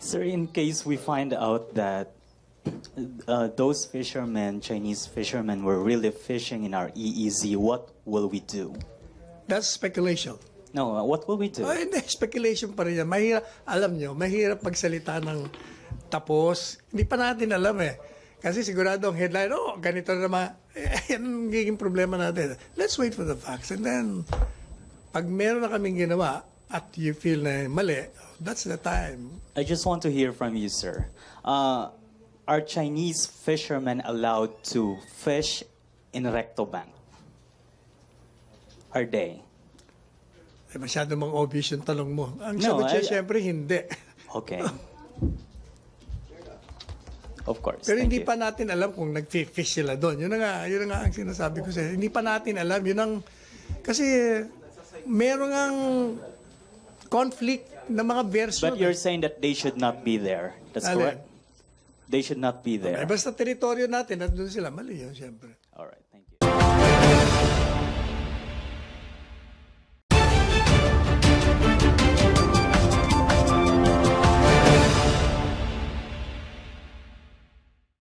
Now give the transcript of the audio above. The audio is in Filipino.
Sir, in case we find out that those fishermen, Chinese fishermen, were really fishing in our EEZ, what will we do? That's speculation. No, what will we do? Ay, hindi, speculation pa rin yan. Mahirap, alam nyo, mahirap pagsalita ng tapos. Hindi pa natin alam eh. Kasi sigurado ang headline, oh, ganito na naman. Yan ang giging problema natin. Let's wait for the facts. And then, pag meron na kaming ginawa at you feel na mali, that's the time. I just want to hear from you, sir. Are Chinese fishermen allowed to fish in Recto Bank? Are they? Eh, masyado mang obvious yung tanong mo. Ang No, sagot siya, syempre, hindi. Okay. Of course. Pero Thank hindi you. pa natin alam kung nag-fish sila doon. Yun na nga ang sinasabi ko sa'yo. Hindi pa natin alam. Kasi meron ang conflict ng mga version. But you're saying that they should not be there. That's Alin? correct? They should not be Eh, there. basta teritoryo natin at doon sila, mali yun, syempre.